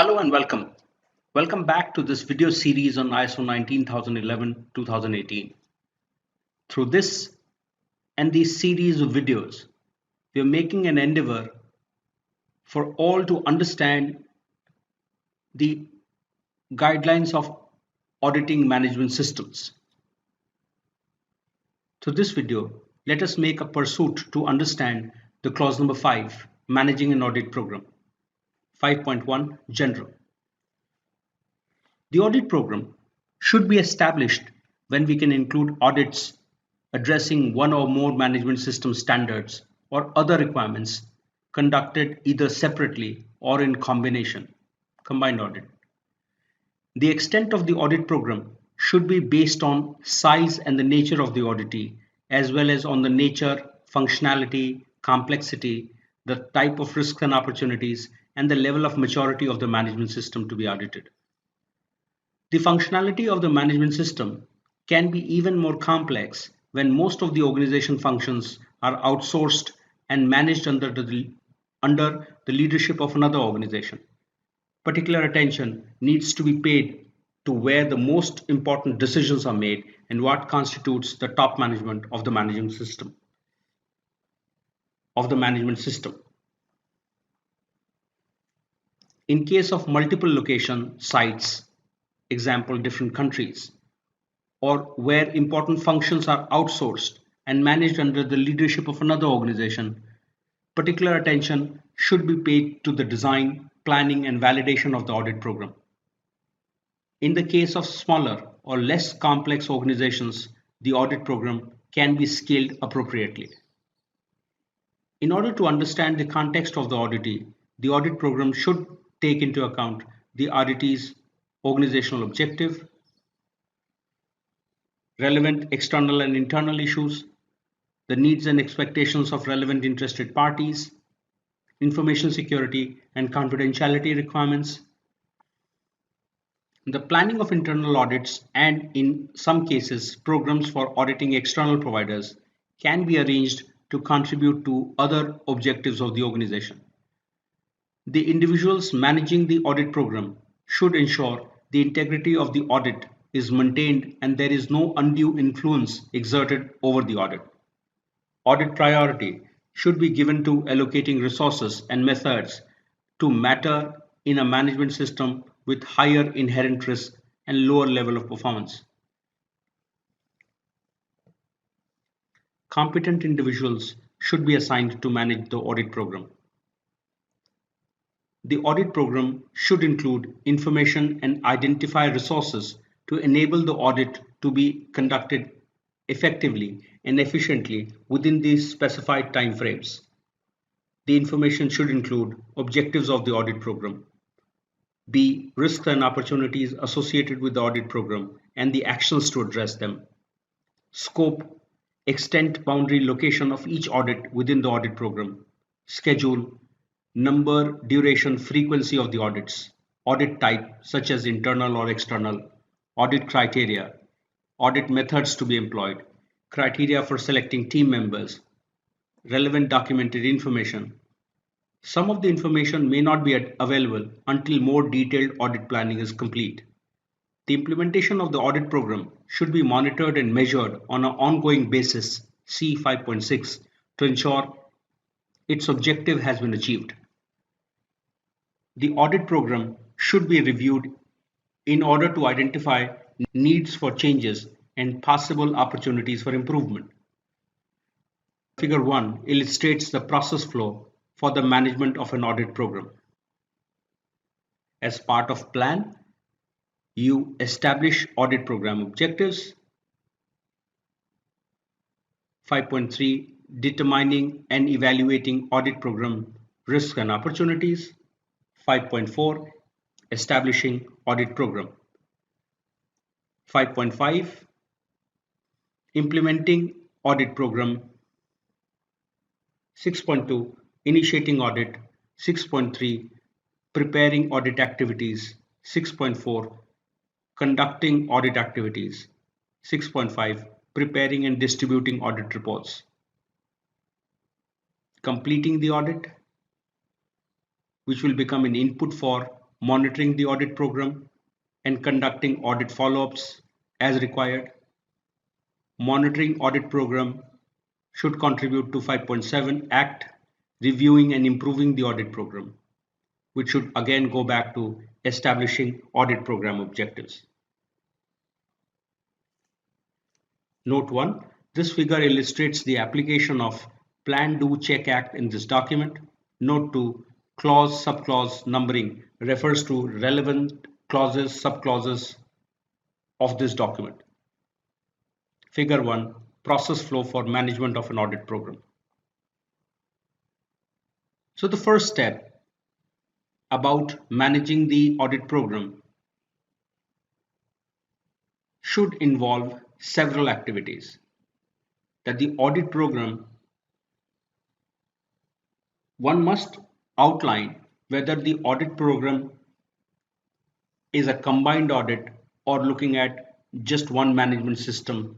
Hello and welcome. Welcome back to this video series on ISO 19011-2018. Through this and these series of videos, we are making an endeavor for all to understand the guidelines of auditing management systems. Through this video, let us make a pursuit to understand the clause number 5, Managing an Audit Program. 5.1 General. The audit program should be established when we can include audits addressing one or more management system standards or other requirements conducted either separately or in combined audit. The extent of the audit program should be based on size and the nature of the auditee, as well as on the nature, functionality, complexity, the type of risks and opportunities, and the level of maturity of the management system to be audited. The functionality of the management system can be even more complex when most of the organization functions are outsourced and managed under the leadership of another organization. Particular attention needs to be paid to where the most important decisions are made and what constitutes the top management of the management system. In case of multiple location sites, example different countries, or where important functions are outsourced and managed under the leadership of another organization, particular attention should be paid to the design, planning, and validation of the audit program. In the case of smaller or less complex organizations, the audit program can be scaled appropriately. In order to understand the context of the auditee, the audit program should take into account the auditee's organizational objective, relevant external and internal issues, the needs and expectations of relevant interested parties, information security and confidentiality requirements, the planning of internal audits, and in some cases, programs for auditing external providers can be arranged to contribute to other objectives of the organization. The individuals managing the audit program should ensure the integrity of the audit is maintained and there is no undue influence exerted over the audit. Audit priority should be given to allocating resources and methods to matter in a management system with higher inherent risk and lower level of performance. Competent individuals should be assigned to manage the audit program. The audit program should include information and identify resources to enable the audit to be conducted effectively and efficiently within these specified time frames. The information should include objectives of the audit program, B. Risks and opportunities associated with the audit program and the actions to address them, scope, extent, boundary, location of each audit within the audit program, schedule, number, duration, frequency of the audits, audit type such as internal or external, audit criteria, audit methods to be employed, criteria for selecting team members, relevant documented information. Some of the information may not be available until more detailed audit planning is complete. The implementation of the audit program should be monitored and measured on an ongoing basis, C 5.6, to ensure its objective has been achieved. The audit program should be reviewed in order to identify needs for changes and possible opportunities for improvement. Figure 1 illustrates the process flow for the management of an audit program. As part of plan, you establish audit program objectives. 5.3 Determining and evaluating audit program risks and opportunities. 5.4 Establishing audit program. 5.5 Implementing audit program. 6.2 Initiating audit. 6.3 Preparing audit activities. 6.4 Conducting audit activities. 6.5 Preparing and distributing audit reports. Completing the audit, which will become an input for monitoring the audit program and conducting audit follow-ups as required. Monitoring audit program should contribute to 5.7 Act, reviewing and improving the audit program, which should again go back to establishing audit program objectives. Note 1. This figure illustrates the application of Plan, Do, Check Act in this document. Note 2. Clause, subclause numbering refers to relevant clauses, subclauses of this document. Figure 1. Process flow for management of an audit program. So the first step about managing the audit program should involve several activities. That the audit program, one must outline whether the audit program is a combined audit or looking at just one management system,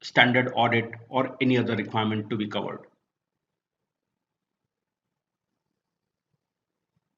standard audit, or any other requirement to be covered.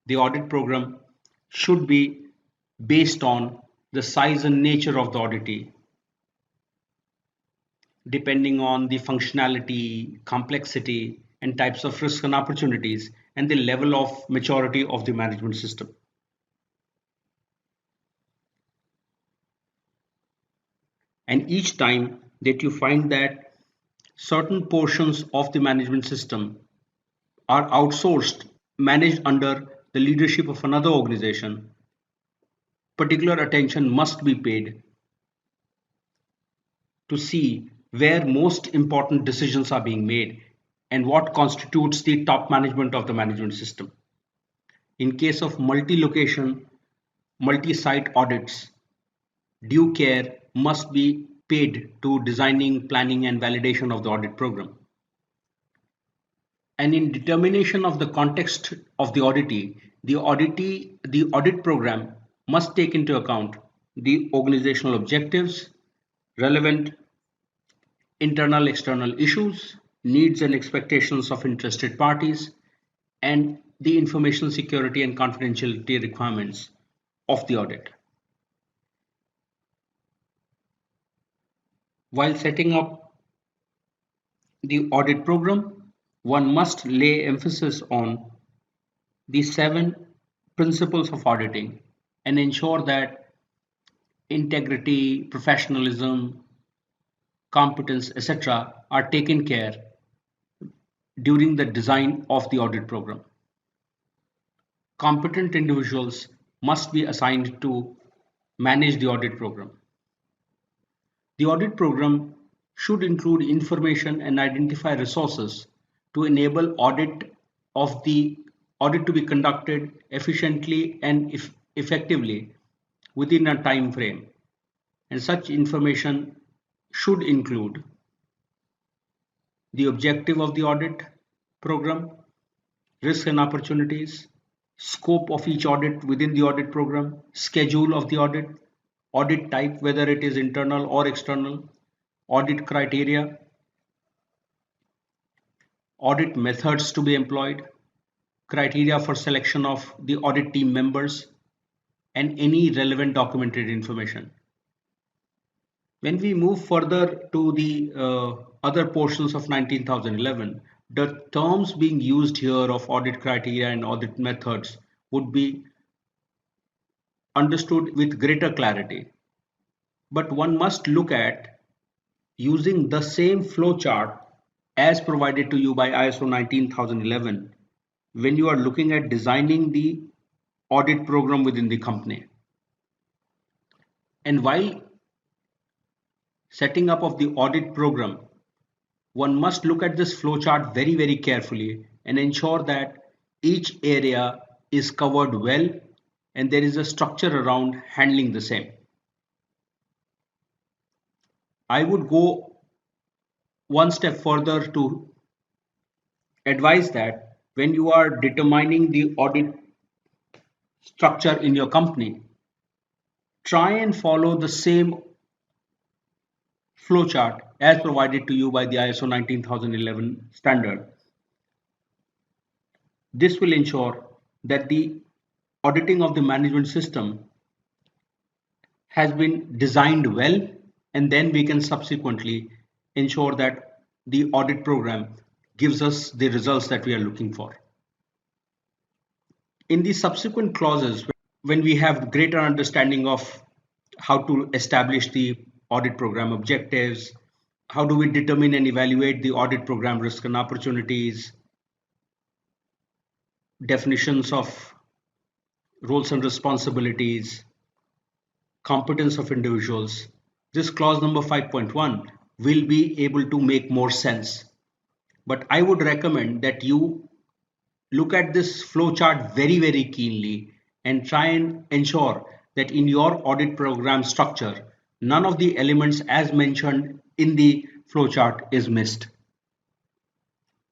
The audit program should be based on the size and nature of the auditee, depending on the functionality, complexity, and types of risks and opportunities, and the level of maturity of the management system. And each time that you find that certain portions of the management system are outsourced, managed under the leadership of another organization, particular attention must be paid to see where most important decisions are being made and what constitutes the top management of the management system. In case of multi-location, multi-site audits, due care must be paid to designing, planning, and validation of the audit program. And in determination of the context of the audit program must take into account the organizational objectives, relevant internal external issues, needs and expectations of interested parties, and the information security and confidentiality requirements of the audit. While setting up the audit program, one must lay emphasis on the 7 principles of auditing and ensure that integrity, professionalism, competence, etc. are taken care during the design of the audit program. Competent individuals must be assigned to manage the audit program. The audit program should include information and identify resources to enable audit to be conducted efficiently and effectively within a time frame. And such information should include the objective of the audit program, risks and opportunities, scope of each audit within the audit program, schedule of the audit type, whether it is internal or external, audit criteria, audit methods to be employed, criteria for selection of the audit team members, and any relevant documented information. When we move further to the other portions of 19,011, the terms being used here of audit criteria and audit methods would be understood with greater clarity. But one must look at using the same flowchart as provided to you by ISO 19011 when you are looking at designing the audit program within the company. And while setting up of the audit program, one must look at this flowchart very, very carefully and ensure that each area is covered well and there is a structure around handling the same. I would go one step further to advise that when you are determining the audit structure in your company, try and follow the same flowchart as provided to you by the ISO 19011 standard. This will ensure that the auditing of the management system has been designed well, and then we can subsequently ensure that the audit program gives us the results that we are looking for. In the subsequent clauses, when we have greater understanding of how to establish the audit program objectives, how do we determine and evaluate the audit program risk and opportunities, definitions of roles and responsibilities, competence of individuals, this clause number 5.1 will be able to make more sense. But I would recommend that you look at this flowchart very, very keenly and try and ensure that in your audit program structure, none of the elements as mentioned in the flowchart is missed.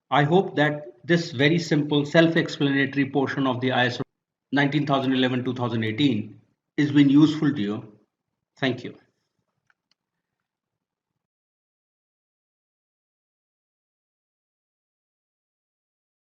I hope that this very simple self-explanatory portion of the ISO 19011-2018 has been useful to you. Thank you.